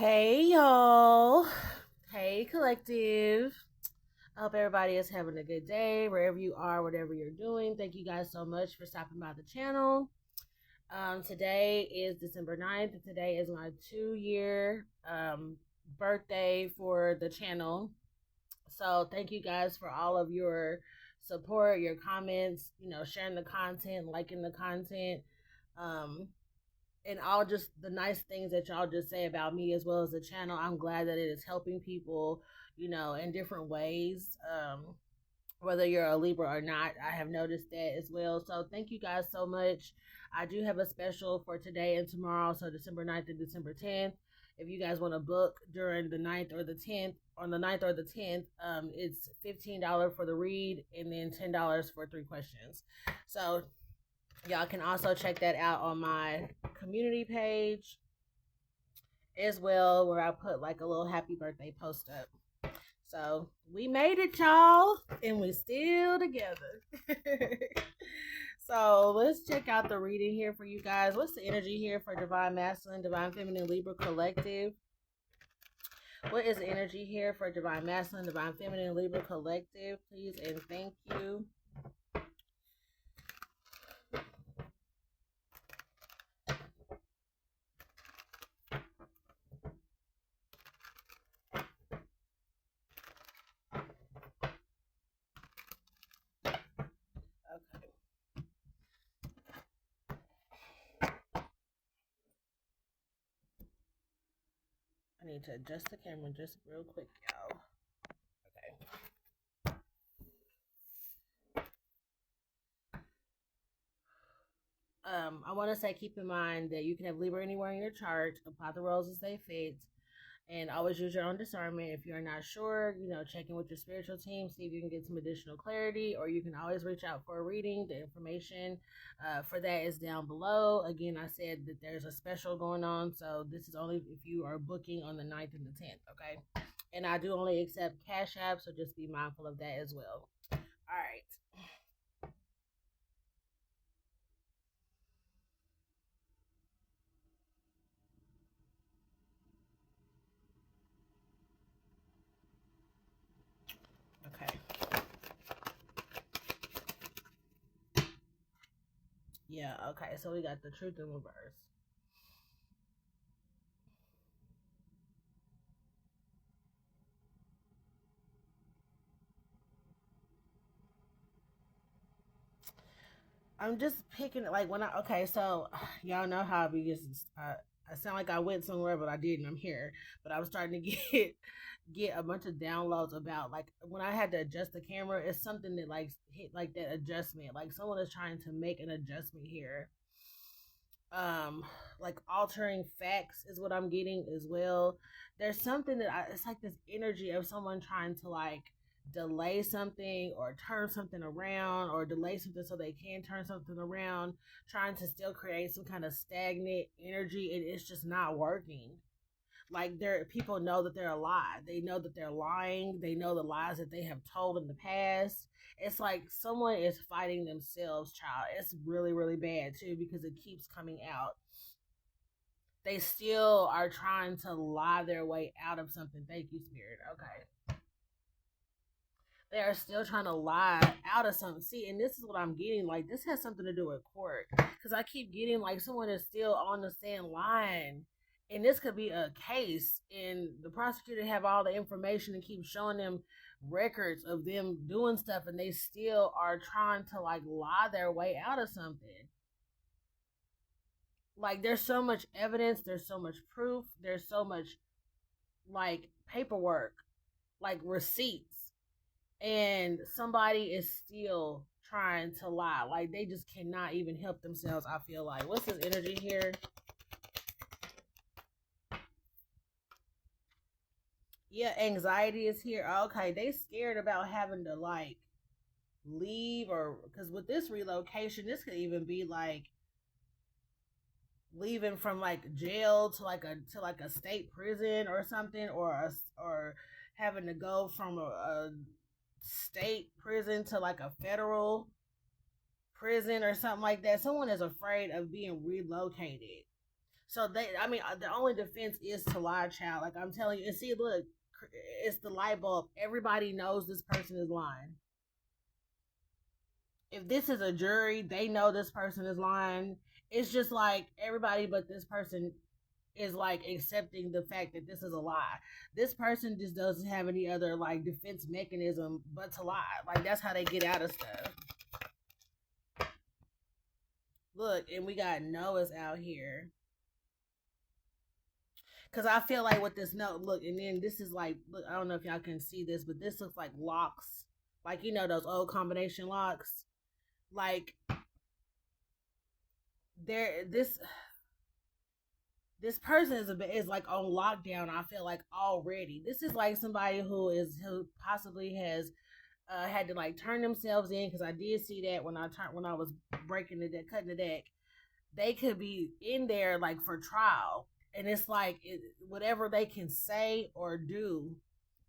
Hey y'all. Hey collective. I hope everybody is having a good day wherever you are, whatever you're doing. Thank you guys so much for stopping by the channel. Today is December 9th, and today is my 2-year birthday for the channel. So thank you guys for all of your support, your comments, sharing the content, liking the content. Um, and all just the nice things that y'all just say about me as well as the channel. I'm glad that it is helping people, in different ways. Whether you're a Libra or not, I have noticed that as well. So thank you guys so much. I do have a special for today and tomorrow, so December 9th and December 10th. If you guys want to book during the 9th or the 10th, on the 9th or the 10th, it's $15 for the read and then $10 for 3 questions. So y'all can also check that out on my community page as well, where I put like a little happy birthday post up. So we made it, y'all, and we still together. So let's check out the reading here for you guys. What's the energy here for Divine Masculine, Divine Feminine, Libra Collective? What is the energy here for Divine Masculine, Divine Feminine, Libra Collective? Please and thank you. I need to adjust the camera just real quick, y'all. Okay. I want to say keep in mind that you can have Libra anywhere in your chart, apply the roles as they fit, and always use your own discernment. If you're not sure, check in with your spiritual team, see if you can get some additional clarity, or you can always reach out for a reading. The information for that is down below. Again, I said that there's a special going on, so this is only if you are booking on the 9th and the 10th, okay? And I do only accept Cash App, so just be mindful of that as well. All right. Okay. Yeah, okay. So we got the truth in reverse. I'm just picking like when so y'all know how I be just I sound like I went somewhere but I didn't. I'm here. But I was starting to get a bunch of downloads about like when I had to adjust the camera, it's something that like hit like that adjustment. Like someone is trying to make an adjustment here. Like altering facts is what I'm getting as well. There's something it's like this energy of someone trying to like delay something or turn something around or delay something so they can turn something around, trying to still create some kind of stagnant energy, and it's just not working. Like people know that they're a lie. They know that they're lying. They know the lies that they have told in the past. It's like someone is fighting themselves, child. It's really, really bad too because it keeps coming out. They still are trying to lie their way out of something. Thank you, Spirit. Okay. They are still trying to lie out of something. See, and this is what I'm getting. Like, this has something to do with court. Because I keep getting, like, someone is still on the stand lying. And this could be a case. And the prosecutor have all the information and keep showing them records of them doing stuff. And they still are trying to, like, lie their way out of something. Like, there's so much evidence. There's so much proof. There's so much, like, paperwork. Like, receipts, and somebody is still trying to lie. Like they just cannot even help themselves. I feel like. What's this energy here? Yeah, anxiety is here. Okay, they scared about having to like leave, or because with this relocation, this could even be like leaving from like jail to like a state prison or something, or having to go from a state prison to like a federal prison or something like that. Someone is afraid of being relocated. So the only defense is to lie, child. Like I'm telling you, and see, look, it's the light bulb. Everybody knows this person is lying. If this is a jury, they know this person is lying. It's just like everybody but this person is like accepting the fact that this is a lie. This person just doesn't have any other like defense mechanism but to lie. Like that's how they get out of stuff. Look, and we got Noah's out here. Cause I feel like with this note, look, and then this is like, look, I don't know if y'all can see this, but this looks like locks, like those old combination locks. Like there, this person is like on lockdown. I feel like already. This is like somebody who possibly has had to like turn themselves in, because I did see that when I was breaking the deck, cutting the deck. They could be in there like for trial, and it's like whatever they can say or do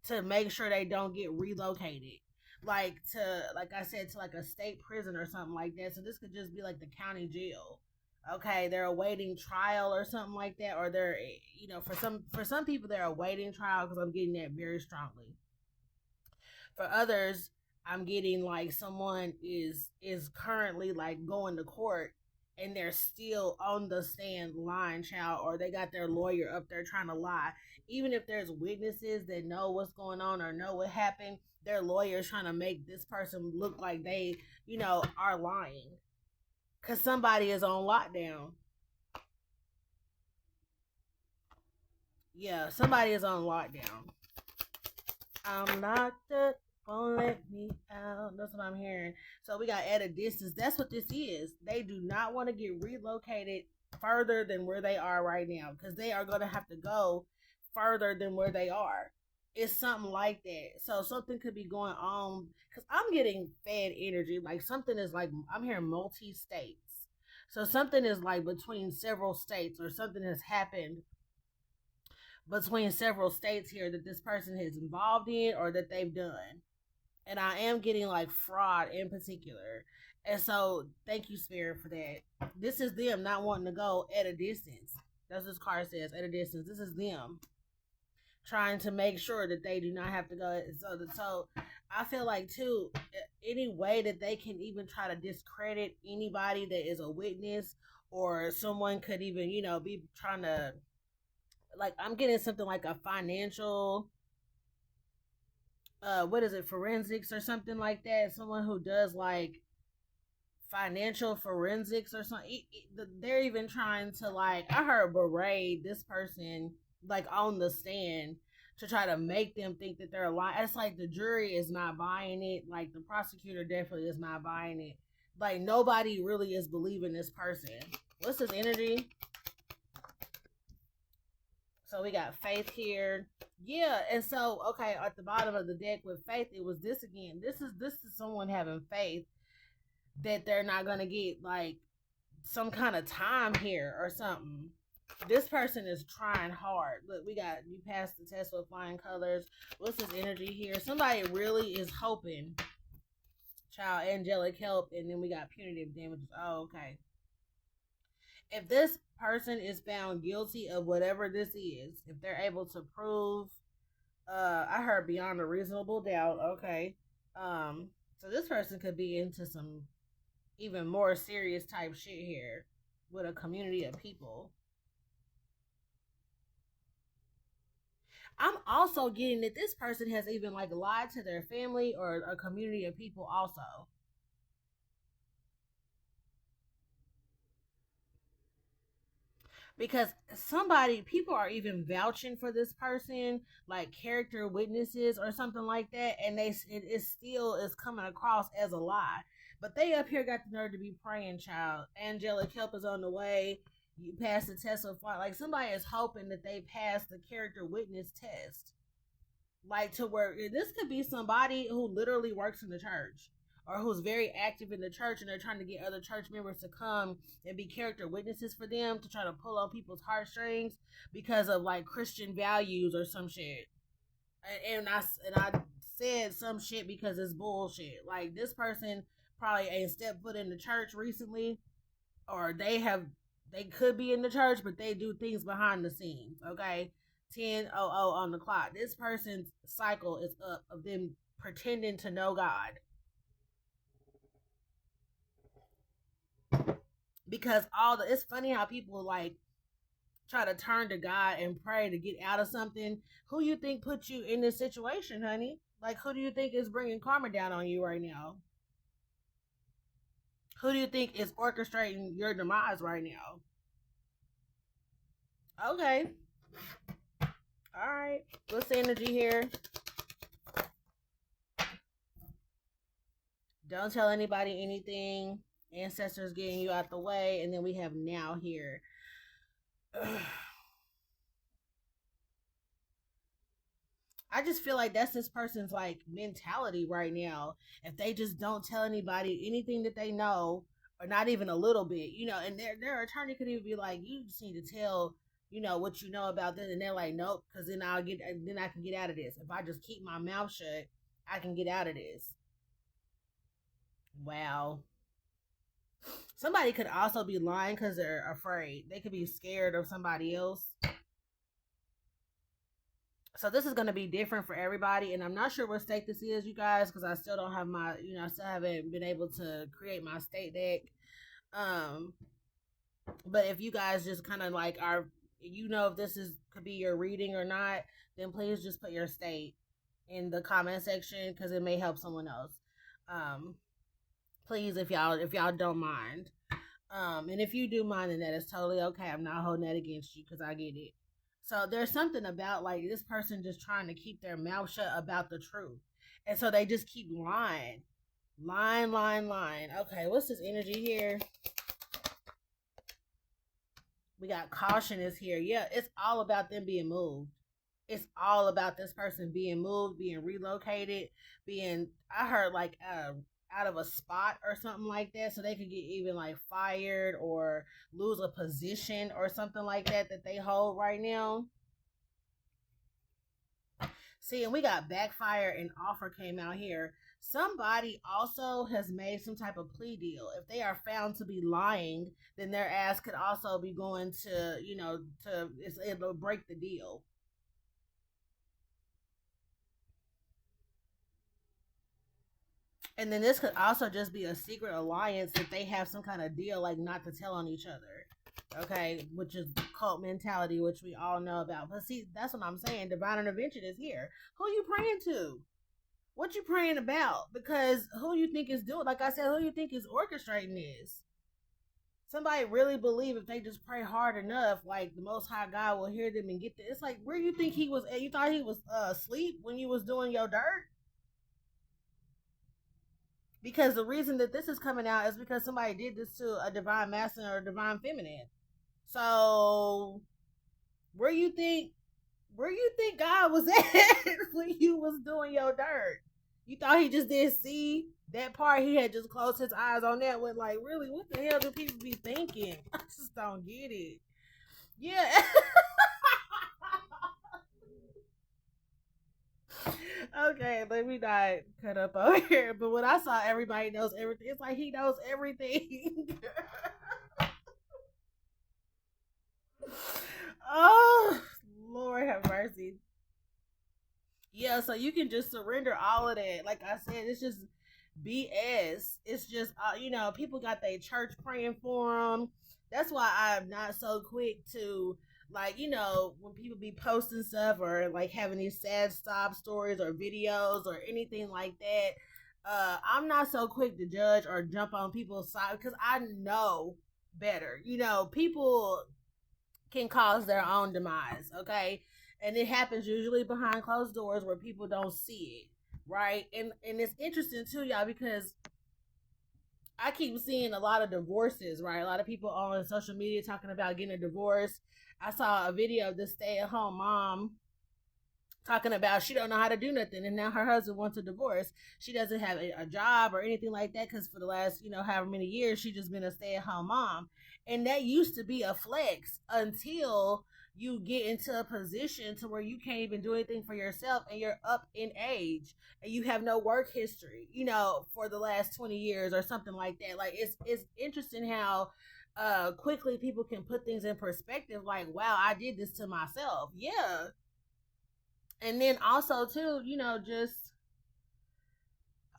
to make sure they don't get relocated, like I said, to like a state prison or something like that. So this could just be like the county jail. Okay, they're awaiting trial or something like that, or they're for some people they're awaiting trial, because I'm getting that very strongly. For others, I'm getting like someone is currently like going to court, and they're still on the stand lying, child, or they got their lawyer up there trying to lie. Even if there's witnesses that know what's going on or know what happened, their lawyer's trying to make this person look like they, are lying. Because somebody is on lockdown. Yeah, somebody is on lockdown. I'm locked up, won't let me out. That's what I'm hearing. So we got at a distance. That's what this is. They do not want to get relocated further than where they are right now, because they are going to have to go further than where they are. It's something like that. So something could be going on, because I'm getting fed energy. Like something is like, I'm hearing multi states. So something is like between several states, or something has happened between several states here that this person is involved in or that they've done. And I am getting like fraud in particular. And so thank you, Spirit, for that. This is them not wanting to go at a distance. That's what this card says, at a distance. This is them trying to make sure that they do not have to go. So I feel like too, any way that they can even try to discredit anybody that is a witness, or someone could even, be trying to, like, I'm getting something like a financial, what is it, forensics or something like that. Someone who does like financial forensics or something. They're even trying to, like, I heard, berate this person like on the stand to try to make them think that they're lying. It's like the jury is not buying it. Like the prosecutor definitely is not buying it. Like nobody really is believing this person. What's this energy? So we got faith here. Yeah, and so okay, at the bottom of the deck with faith, it was this again. This is someone having faith that they're not gonna get like some kind of time here or something. This person is trying hard. Look, we got, you passed the test with flying colors. What's this energy here? Somebody really is hoping. Child, angelic help, and then we got punitive damages. Oh, okay. If this person is found guilty of whatever this is, if they're able to prove, I heard beyond a reasonable doubt. Okay. So this person could be into some even more serious type shit here with a community of people. I'm also getting that this person has even like lied to their family or a community of people also. Because people are even vouching for this person, like character witnesses or something like that, and it still is coming across as a lie. But they up here got the nerve to be praying, child. Angelic help is on the way. You pass the test so far. Like somebody is hoping that they pass the character witness test. Like to where this could be somebody who literally works in the church, or who's very active in the church, and they're trying to get other church members to come and be character witnesses for them, to try to pull on people's heartstrings because of like Christian values or some shit. And I said some shit because it's bullshit. Like this person probably ain't stepped foot in the church recently, or they have They could be in the church, but they do things behind the scenes. Okay, 10:00 on the clock. This person's cycle is up of them pretending to know God, because it's funny how people like try to turn to God and pray to get out of something. Who you think put you in this situation, honey? Like, who do you think is bringing karma down on you right now? Who do you think is orchestrating your demise right now? Okay. All right. What's the energy here? Don't tell anybody anything. Ancestors getting you out the way. And then we have now here. I just feel like that's this person's like mentality right now. If they just don't tell anybody anything that they know, or not even a little bit, and their attorney could even be like, you just need to tell, what you know about this, and they're like, nope, because then I can get out of this. If I just keep my mouth shut, I can get out of this. Wow. Somebody could also be lying because they're afraid. They could be scared of somebody else. So this is going to be different for everybody, and I'm not sure what state this is, you guys, because I still don't have I still haven't been able to create my state deck. Um, but if you guys just kind of like if this could be your reading or not, then please just put your state in the comment section because it may help someone else. Please, if y'all don't mind. And if you do mind, then that is totally okay. I'm not holding that against you because I get it. So there's something about like this person just trying to keep their mouth shut about the truth. And so they just keep lying. Lying. Okay, what's this energy here? We got caution is here. Yeah, it's all about them being moved. It's all about this person being moved, being relocated, I heard like out of a spot or something like that, so they could get even like fired or lose a position or something like that they hold right now. See, and we got backfire and offer came out here. Somebody also has made some type of plea deal. If they are found to be lying, then their ass could also be going to, it'll break the deal. And then this could also just be a secret alliance that they have some kind of deal, like not to tell on each other. Okay, which is cult mentality, which we all know about. But see, that's what I'm saying. Divine intervention is here. Who you praying to? What you praying about? Because who you think is doing? Like I said, who you think is orchestrating this? Somebody really believe if they just pray hard enough, like the Most High God will hear them and get there. It's like, where you think he was at? You thought he was asleep when you was doing your dirt? Because the reason that this is coming out is because somebody did this to a divine masculine or a divine feminine. So where you think God was at when you was doing your dirt? You thought he just didn't see that part? He had just closed his eyes on that one. Like, really, what the hell do people be thinking? I just don't get it. Yeah. Okay, let me not cut up over here. But when I saw everybody knows everything, it's like he knows everything. Oh, Lord have mercy. Yeah, so you can just surrender all of that. Like I said, it's just BS. It's just, people got their church praying for them. That's why I'm not so quick to, like, when people be posting stuff or like having these sad sob stories or videos or anything like that. I'm not so quick to judge or jump on people's side because I know better. People can cause their own demise, okay? And it happens usually behind closed doors where people don't see it, right? And it's interesting too, y'all, because I keep seeing a lot of divorces, right? A lot of people on social media talking about getting a divorce. I saw a video of this stay-at-home mom talking about she don't know how to do nothing, and now her husband wants a divorce. She doesn't have a job or anything like that because for the last however many years she just been a stay-at-home mom, and that used to be a flex until you get into a position to where you can't even do anything for yourself and you're up in age and you have no work history for the last 20 years or something like that. Like, it's interesting how quickly people can put things in perspective, like, wow, I did this to myself. Yeah. And then also too, just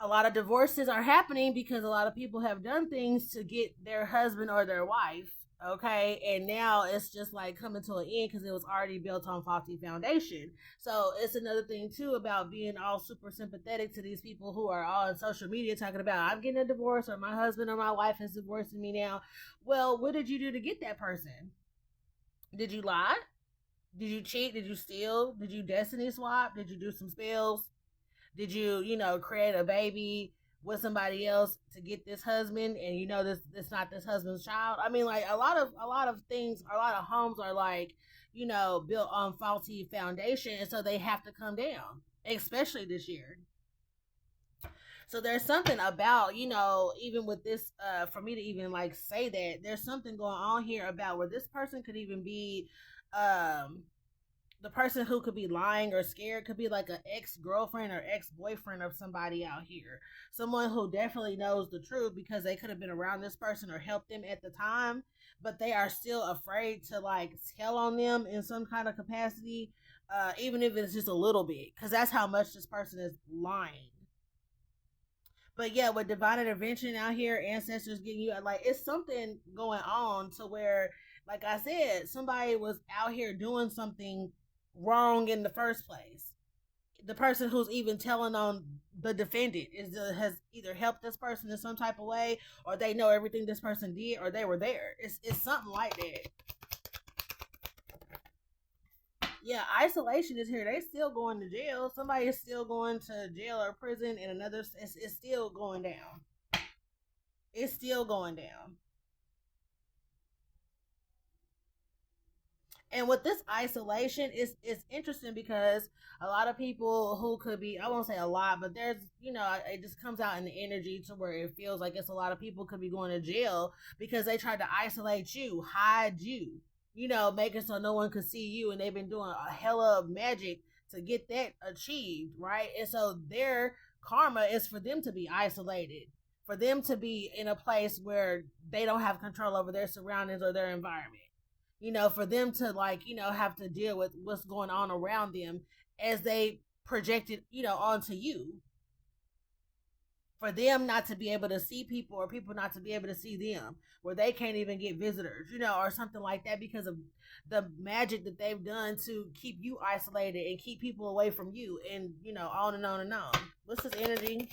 a lot of divorces are happening because a lot of people have done things to get their husband or their wife, okay, and now it's just like coming to an end because it was already built on faulty foundation. So it's another thing too about being all super sympathetic to these people who are all on social media talking about, I'm getting a divorce, or my husband or my wife is divorcing me now. Well, what did you do to get that person? Did you lie? Did you cheat? Did you steal? Did you destiny swap? Did you do some spells? Did you, create a baby with somebody else to get this husband, and this not this husband's child? I mean, like, a lot of things, a lot of homes are like, built on faulty foundation, and so they have to come down, especially this year. So there's something about, even with this, for me to even like say that, there's something going on here about where this person could even be, um, the person who could be lying or scared could be like an ex-girlfriend or ex-boyfriend of somebody out here. Someone who definitely knows the truth because they could have been around this person or helped them at the time, but they are still afraid to like tell on them in some kind of capacity, even if it's just a little bit, because that's how much this person is lying. But yeah, with divine intervention out here, ancestors getting you, like, it's something going on to where, like I said, somebody was out here doing something wrong in the first place. The person who's even telling on the defendant has either helped this person in some type of way, or they know everything this person did, or they were there. It's something like that. Yeah, isolation is here. They still going to jail. Somebody is still going to jail or prison, and another, it's still going down. It's still going down. And with this isolation, it's interesting because a lot of people who could be, I won't say a lot, but there's, it just comes out in the energy to where it feels like it's a lot of people could be going to jail because they tried to isolate you, hide you, make it so no one could see you, and they've been doing a hella of magic to get that achieved, right? And so their karma is for them to be isolated, for them to be in a place where they don't have control over their surroundings or their environment, for them to, like, have to deal with what's going on around them as they project it, onto you. For them not to be able to see people, or people not to be able to see them, where they can't even get visitors, or something like that, because of the magic that they've done to keep you isolated and keep people away from you, and, on and on and on. What's this energy?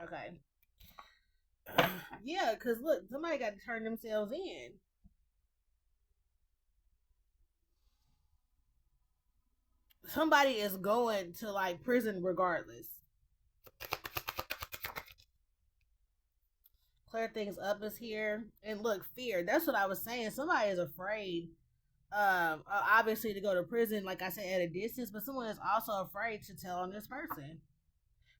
Okay. Yeah, because look, somebody got to turn themselves in. Somebody is going to like prison regardless. Clear things up is here. And look, fear. That's what I was saying. Somebody is afraid, obviously, to go to prison, like I said, at a distance, but someone is also afraid to tell on this person.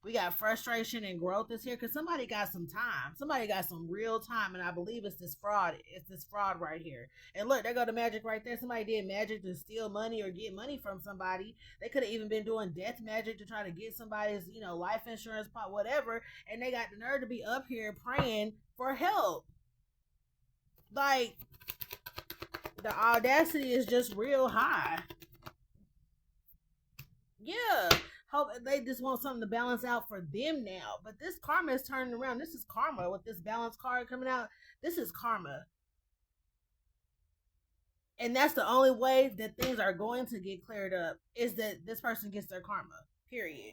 We got frustration and growth is here because somebody got some time. Somebody got some real time, and I believe it's this fraud. It's this fraud right here. And look, there go the magic right there. Somebody did magic to steal money or get money from somebody. They could have even been doing death magic to try to get somebody's, life insurance pot, whatever. And they got the nerve to be up here praying for help. Like, the audacity is just real high. Yeah. Hope they just want something to balance out for them now. But this karma is turning around. This is karma with this balance card coming out. This is karma. And that's the only way that things are going to get cleared up, is that this person gets their karma. Period.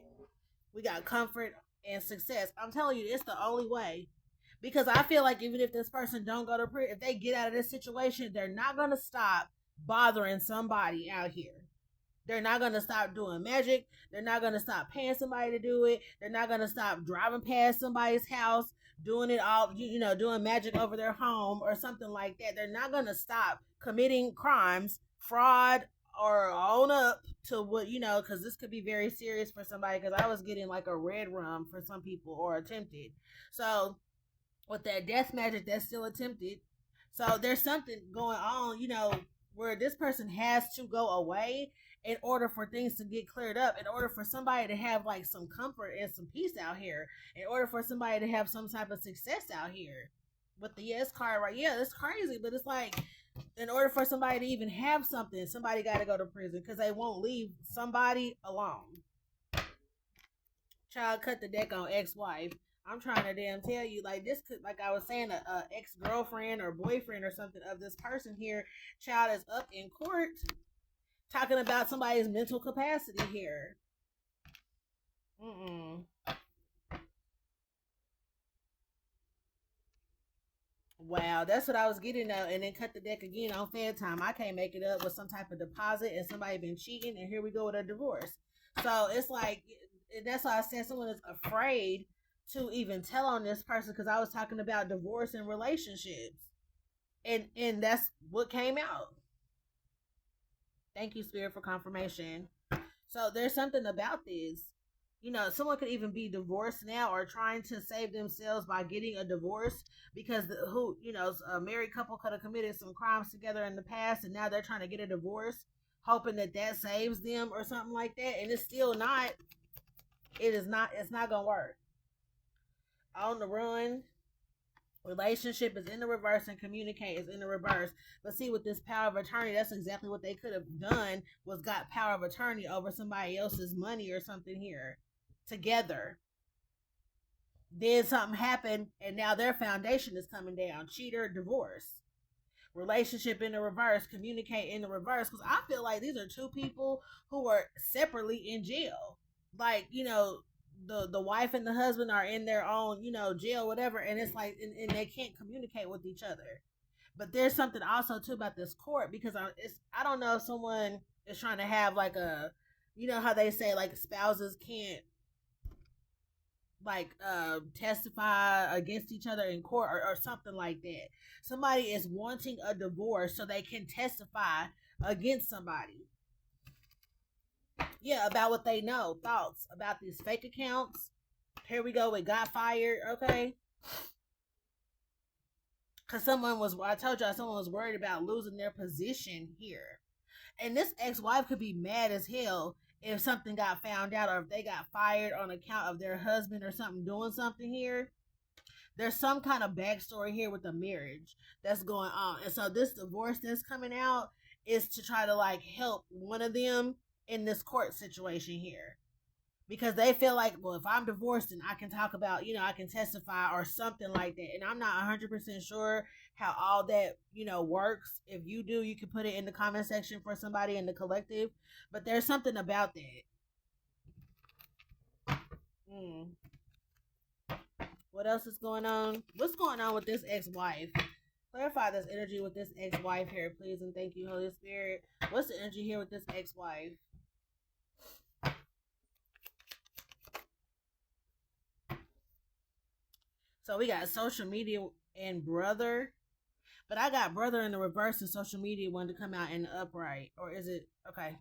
We got comfort and success. I'm telling you, it's the only way. Because I feel like even if this person don't go to prison, if they get out of this situation, they're not going to stop bothering somebody out here. They're not going to stop doing magic. They're not going to stop paying somebody to do it. They're not going to stop driving past somebody's house, doing it all, doing magic over their home or something like that. They're not going to stop committing crimes, fraud, or own up to what, because this could be very serious for somebody, because I was getting like a red rum for some people, or attempted. So with that death magic, that's still attempted. So there's something going on, where this person has to go away in order for things to get cleared up, in order for somebody to have like some comfort and some peace out here, in order for somebody to have some type of success out here. with the yes card, right? Yeah, that's crazy, but it's like, in order for somebody to even have something, somebody got to go to prison because they won't leave somebody alone. Child, cut the deck on ex-wife. I'm trying to damn tell you, like, this could, like I was saying, a ex-girlfriend or boyfriend or something of this person here. Child is up in court talking about somebody's mental capacity here. Mm-mm. Wow, that's what I was getting at. And then cut the deck again on Fed time. I can't make it up with some type of deposit and somebody been cheating, and here we go with a divorce. So it's like, and that's why I said someone is afraid to even tell on this person, because I was talking about divorce and relationships, and that's what came out. Thank you, Spirit, for confirmation. So there's something about this. You know, someone could even be divorced now or trying to save themselves by getting a divorce because a married couple could have committed some crimes together in the past, and now they're trying to get a divorce, hoping that that saves them or something like that. And it's still not. It is not. It's not gonna work. On the run, relationship is in the reverse, and communicate is in the reverse. But see, with this power of attorney, that's exactly what they could have done, was got power of attorney over somebody else's money or something here together. Then something happened, and now their foundation is coming down. Cheater, divorce. Relationship in the reverse, communicate in the reverse. Because I feel like these are two people who are separately in jail. Like, the wife and the husband are in their own, jail, whatever, and it's like, and they can't communicate with each other. But there's something also too about this court, because I don't know if someone is trying to have like a, how they say like spouses can't like testify against each other in court, or something like that. Somebody is wanting a divorce so they can testify against somebody. Yeah, about what they know, thoughts about these fake accounts. Here we go. It got fired. Okay. Because I told y'all, someone was worried about losing their position here. And this ex-wife could be mad as hell if something got found out, or if they got fired on account of their husband or something doing something here. There's some kind of backstory here with the marriage that's going on. And so this divorce that's coming out is to try to like help one of them in this court situation here, because they feel like, well, if I'm divorced, then I can talk about, I can testify or something like that. And I'm not 100% sure how all that, works. If you do, you can put it in the comment section for somebody in the collective. But there's something about that. What else is going on? What's going on with this ex-wife? Clarify this energy with this ex-wife here, please, and thank you, Holy Spirit. What's the energy here with this ex-wife? So we got social media and brother, but I got brother in the reverse and social media wanted to come out in the upright. Or is it okay?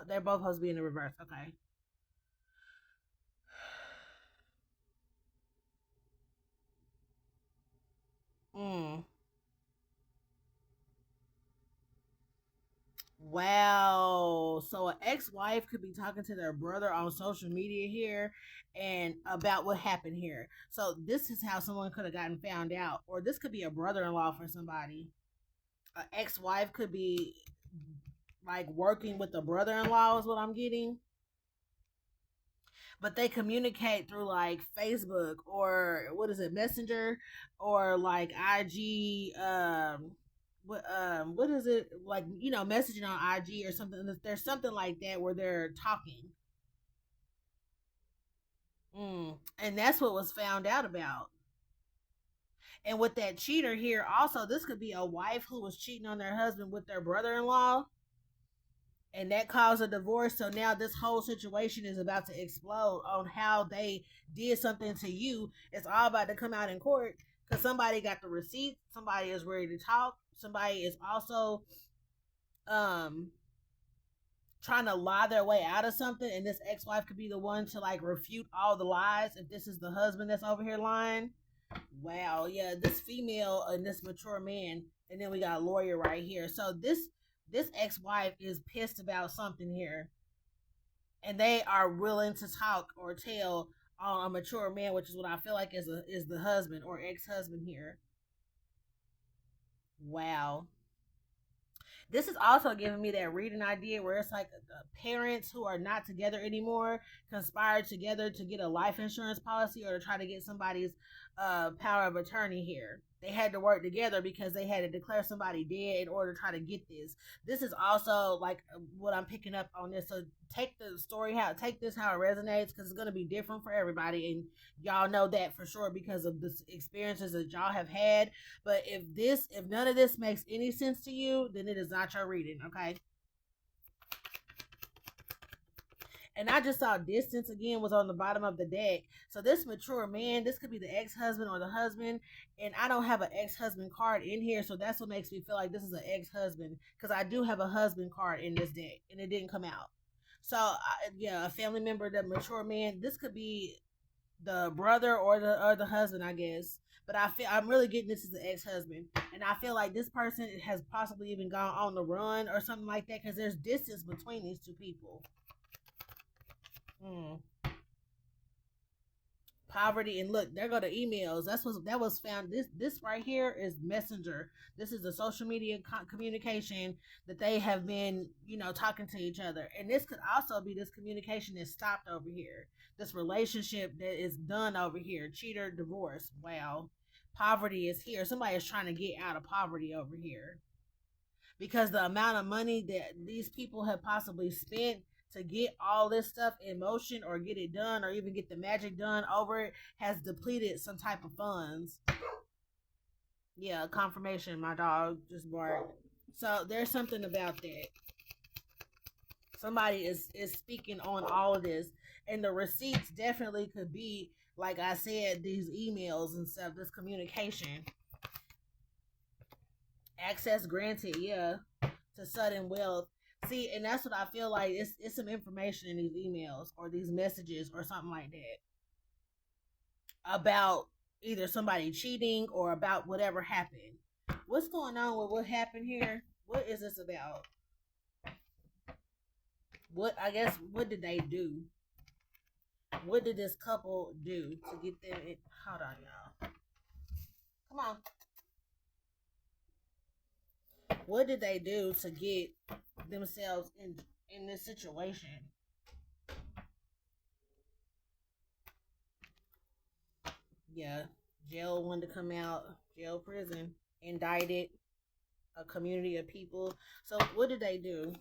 They're both supposed to be in the reverse. Okay. Mm. Wow. So an ex-wife could be talking to their brother on social media here and about what happened here. So this is how someone could have gotten found out. Or this could be a brother-in-law for somebody. An ex-wife could be like working with the brother-in-law is what I'm getting. But they communicate through like Facebook, or what is it, Messenger, or like IG, what is it, like, messaging on IG or something. There's something like that where they're talking. And that's what was found out about. And with that cheater here, also, this could be a wife who was cheating on their husband with their brother-in-law, and that caused a divorce. So now this whole situation is about to explode on how they did something to you. It's all about to come out in court, because somebody got the receipt, somebody is ready to talk, somebody is also trying to lie their way out of something, and this ex-wife could be the one to like refute all the lies if this is the husband that's over here lying. Wow. Yeah, this female and this mature man, and then we got a lawyer right here. So this ex-wife is pissed about something here, and they are willing to talk or tell on a mature man, which is what I feel like is the husband or ex-husband here. Wow. This is also giving me that reading idea where it's like parents who are not together anymore conspired together to get a life insurance policy or to try to get somebody's power of attorney here. They had to work together because they had to declare somebody dead in order to try to get this. This is also like what I'm picking up on this. So take the story take this how it resonates because it's going to be different for everybody, and y'all know that for sure because of the experiences that y'all have had. But if none of this makes any sense to you, then it is not your reading, okay? And I just saw distance again was on the bottom of the deck. So this mature man, this could be the ex-husband or the husband. And I don't have an ex-husband card in here, so that's what makes me feel like this is an ex-husband. Because I do have a husband card in this deck, and it didn't come out. So yeah, a family member, the mature man. This could be the brother or the husband, I guess. But I'm really getting this as the ex-husband, and I feel like this person has possibly even gone on the run or something like that because there's distance between these two people. Hmm. Poverty, and look, there go the emails. That was found. This right here is messenger. This is the social media communication that they have been talking to each other, and this could also be this communication is stopped over here, this relationship that is done over here, cheater, divorce. Wow. Poverty is here. Somebody is trying to get out of poverty over here because the amount of money that these people have possibly spent to get all this stuff in motion or get it done or even get the magic done over it has depleted some type of funds. Yeah, confirmation. My dog just barked. So there's something about that. Somebody is speaking on all of this, and the receipts definitely could be like I said, these emails and stuff, this communication. Access granted, yeah, to sudden wealth. See, and that's what I feel like. It's some information in these emails or these messages or something like that about either somebody cheating or about whatever happened. What's going on with what happened here? What is this about? What did they do? What did this couple do to get them in? Hold on, y'all. Come on. What did they do to get themselves in this situation? Yeah, jail wanted to come out, jail, prison, indicted, a community of people. So what did they do?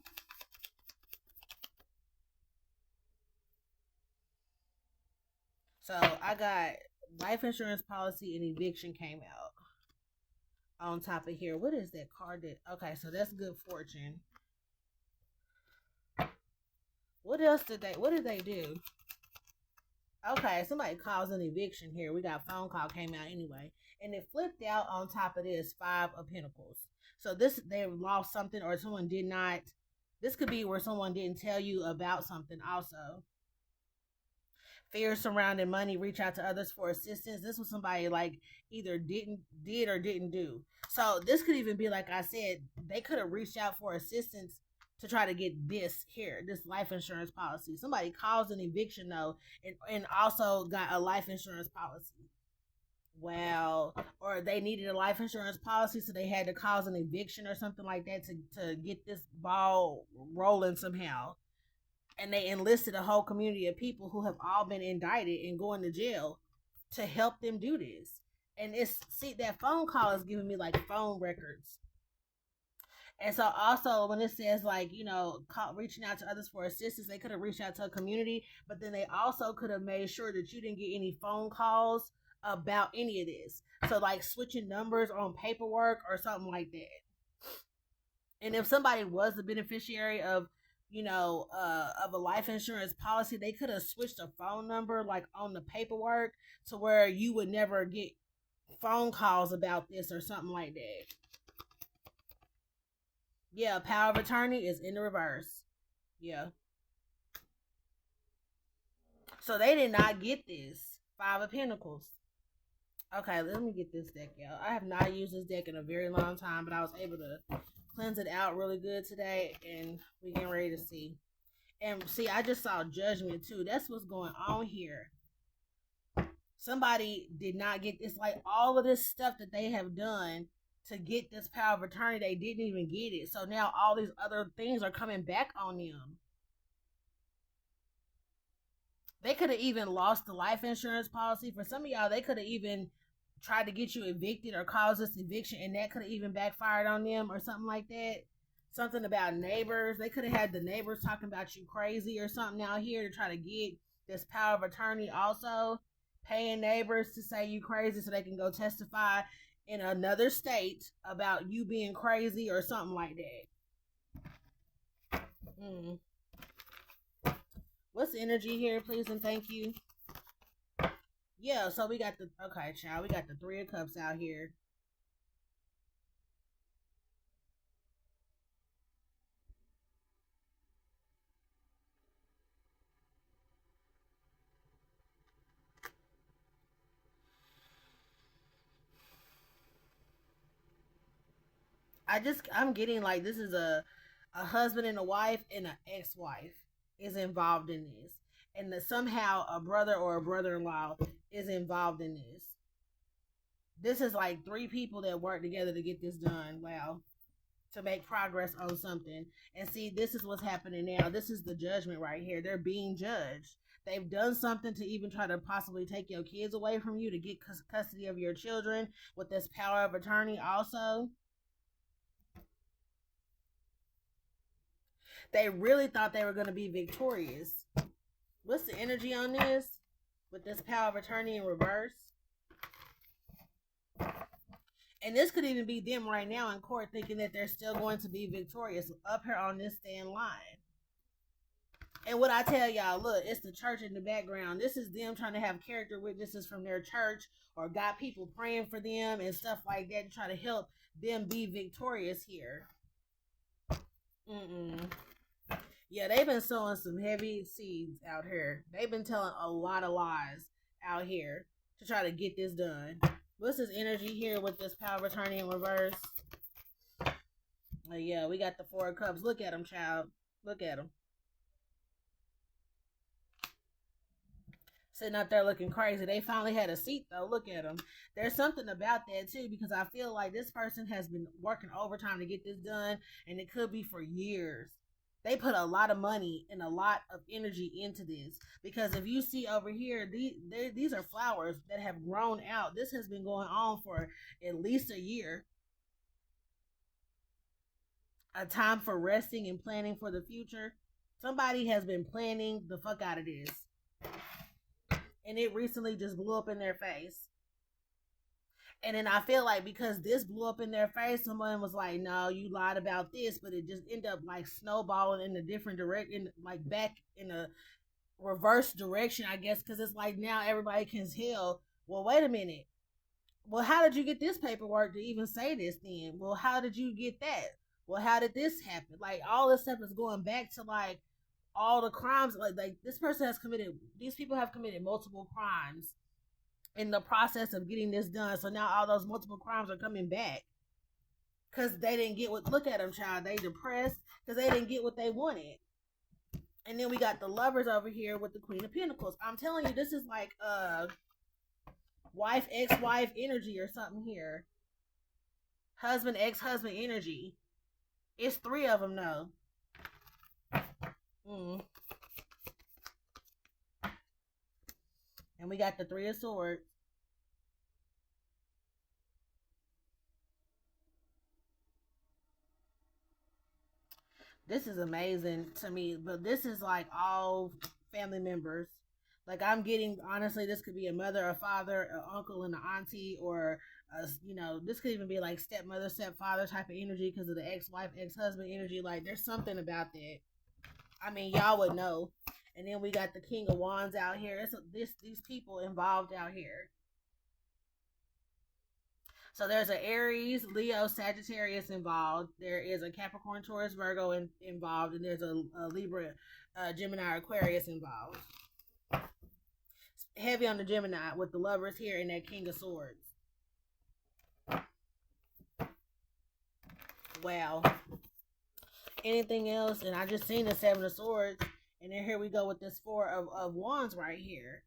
So I got life insurance policy and eviction came out on top of here. What is that card that? Okay, so that's good fortune. What else did they? What did they do? Okay, somebody calls an eviction here. We got phone call came out anyway, and it flipped out on top of this 5 of Pentacles. So this they lost something or someone did not. This could be where someone didn't tell you about something also. Fear surrounding money, reach out to others for assistance. This was somebody like either did or didn't do. So this could even be like I said, they could have reached out for assistance to try to get this here, this life insurance policy. Somebody caused an eviction though, and also got a life insurance policy. Wow. Or they needed a life insurance policy, so they had to cause an eviction or something like that to get this ball rolling somehow. And they enlisted a whole community of people who have all been indicted and going to jail to help them do this. And it's see that phone call is giving me like phone records. And so also when it says like reaching out to others for assistance, they could have reached out to a community, but then they also could have made sure that you didn't get any phone calls about any of this. So like switching numbers on paperwork or something like that. And if somebody was the beneficiary of of a life insurance policy, they could have switched a phone number like on the paperwork to where you would never get phone calls about this or something like that. Yeah, power of attorney is in the reverse. Yeah. So they did not get this. 5 of Pentacles. Okay, let me get this deck out. I have not used this deck in a very long time, but I was able to cleanse it out really good today, and we getting ready to see. And see, I just saw judgment too. That's what's going on here. Somebody did not get this, like all of this stuff that they have done to get this power of attorney. They didn't even get it. So now all these other things are coming back on them. They could have even lost the life insurance policy. For some of y'all, they could have even tried to get you evicted or cause this eviction, and that could have even backfired on them or something like that. Something about neighbors. They could have had the neighbors talking about you crazy or something out here to try to get this power of attorney. Also paying neighbors to say you crazy so they can go testify in another state about you being crazy or something like that. What's the energy here, please and thank you? Yeah, so we got the, okay, child, we got the Three of Cups out here. I'm getting like this is a husband and a wife and an ex-wife is involved in this. And that somehow a brother or a brother-in-law is involved in this. This is like three people that work together to get this done. Wow. To make progress on something. And see, this is what's happening now. This is the judgment right here. They're being judged. They've done something to even try to possibly take your kids away from you to get custody of your children with this power of attorney also. They really thought they were going to be victorious. What's the energy on this? With this power of attorney in reverse. And this could even be them right now in court thinking that they're still going to be victorious up here on this stand line. And what I tell y'all, look, it's the church in the background. This is them trying to have character witnesses from their church or got people praying for them and stuff like that to try to help them be victorious here. Yeah, they've been sowing some heavy seeds out here. They've been telling a lot of lies out here to try to get this done. What's this energy here with this power of attorney in reverse? Yeah, we got the Four of Cups. Look at them, child. Look at them. Sitting up there looking crazy. They finally had a seat, though. Look at them. There's something about that, too, because I feel like this person has been working overtime to get this done, and it could be for years. They put a lot of money and a lot of energy into this. Because if you see over here, these are flowers that have grown out. This has been going on for at least a year. A time for resting and planning for the future. Somebody has been planning the fuck out of this. And it recently just blew up in their face. And then I feel like because this blew up in their face, someone was like, no, you lied about this, but it just ended up like snowballing in a different direction, like back in a reverse direction, I guess, because it's like now everybody can tell, well, wait a minute. Well, how did you get this paperwork to even say this then? Well, how did you get that? Well, how did this happen? Like all this stuff is going back to like all the crimes. Like this person has committed, these people have committed multiple crimes in the process of getting this done. So now all those multiple crimes are coming back because they didn't get what, look at them, child. They depressed because they didn't get what they wanted. And then we got the Lovers over here with the Queen of Pentacles. I'm telling you, this is like wife, ex-wife energy or something here. Husband, ex-husband energy. It's three of them, though. And we got the Three of Swords. This is amazing to me, but this is like all family members. Like I'm getting, honestly, this could be a mother, a father, an uncle, and an auntie, or this could even be like stepmother, stepfather type of energy because of the ex-wife, ex-husband energy. Like there's something about that. I mean, y'all would know. And then we got the King of Wands out here. These people involved out here. So there's an Aries, Leo, Sagittarius involved. There is a Capricorn, Taurus, Virgo involved. And there's a Libra, Gemini, Aquarius involved. Heavy on the Gemini with the Lovers here and that King of Swords. Wow. Anything else? And I just seen the Seven of Swords. And then here we go with this Four of Wands right here.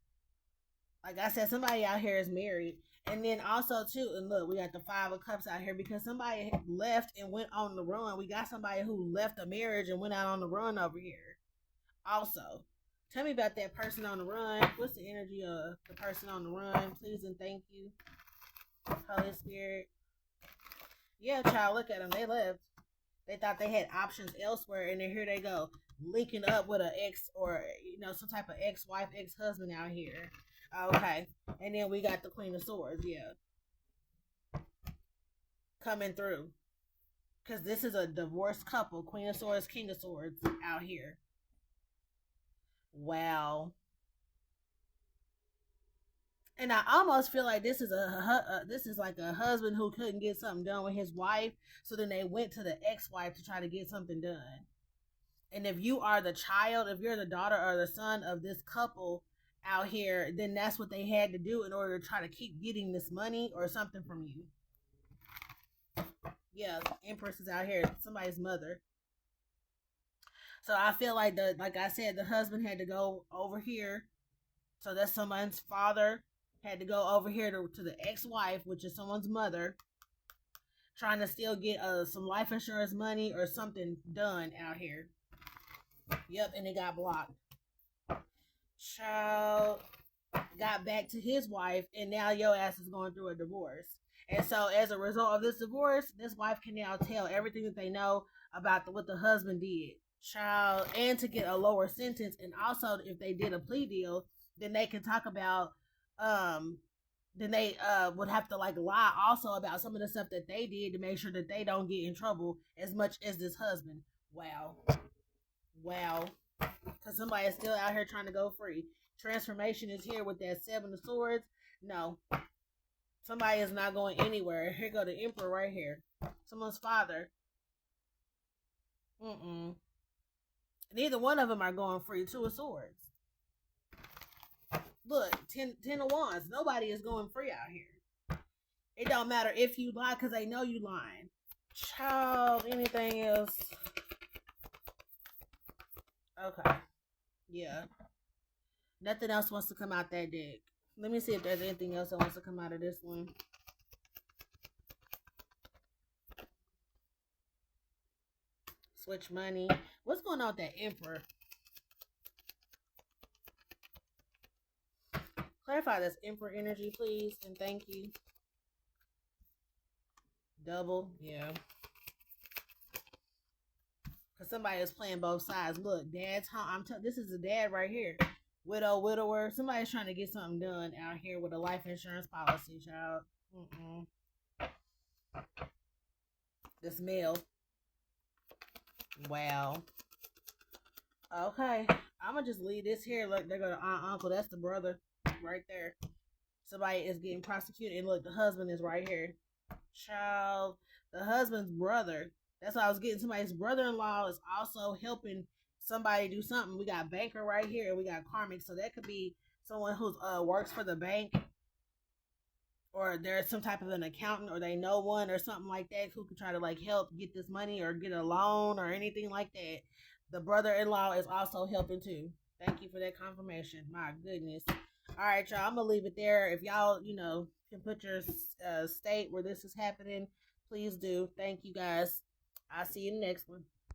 Like I said, somebody out here is married. And then also too, and look, we got the 5 of Cups out here because somebody left and went on the run. We got somebody who left a marriage and went out on the run over here. Also, tell me about that person on the run. What's the energy of the person on the run? Please and thank you, Holy Spirit. Yeah, child, look at them. They left. They thought they had options elsewhere, and then here they go, linking up with an ex or some type of ex-wife, ex-husband out here. Okay, and then we got the Queen of Swords. Yeah, coming through because this is a divorced couple. Queen of Swords, King of Swords out here. Wow. And I almost feel like this is this is like a husband who couldn't get something done with his wife, so then they went to the ex-wife to try to get something done. And if you are the child, if you're the daughter or the son of this couple out here, then that's what they had to do in order to try to keep getting this money or something from you. Yeah, Empress is out here, somebody's mother. So I feel like I said, the husband had to go over here. So that's someone's father had to go over here to the ex-wife, which is someone's mother, trying to still get some life insurance money or something done out here. Yep, and it got blocked. Child got back to his wife, and now your ass is going through a divorce. And so, as a result of this divorce, this wife can now tell everything that they know about what the husband did. Child, and to get a lower sentence, and also if they did a plea deal, then they can talk about then they would have to like lie also about some of the stuff that they did to make sure that they don't get in trouble as much as this husband. Wow. Because somebody is still out here trying to go free. Transformation is here with that 7 of Swords. No, somebody is not going anywhere. Here go the Emperor right here, someone's father. Neither one of them are going free. 2 of Swords. Look, 10 of Wands. Nobody is going free out here. It don't matter if you lie because they know you lying. Child, anything else? Okay. Yeah. Nothing else wants to come out that deck. Let me see if there's anything else that wants to come out of this one. Switch money. What's going on with that Emperor? Clarify this Emperor energy, please, and thank you. Double, yeah. Because somebody is playing both sides. Look, dad's home. This is the dad right here. Widow, widower. Somebody's trying to get something done out here with a life insurance policy, child. This male. Wow. Okay. I'm going to just leave this here. Look, they're going to uncle. That's the brother right there. Somebody is getting prosecuted. And look, the husband is right here. Child. The husband's brother. That's why I was getting. Somebody's brother-in-law is also helping somebody do something. We got banker right here. And we got karmic. So that could be someone who works for the bank. Or there's some type of an accountant, or they know one or something like that who could try to like help get this money or get a loan or anything like that. The brother-in-law is also helping too. Thank you for that confirmation. My goodness. All right, y'all. I'm gonna leave it there. If y'all, can put your state where this is happening, please do. Thank you guys. I'll see you in the next one.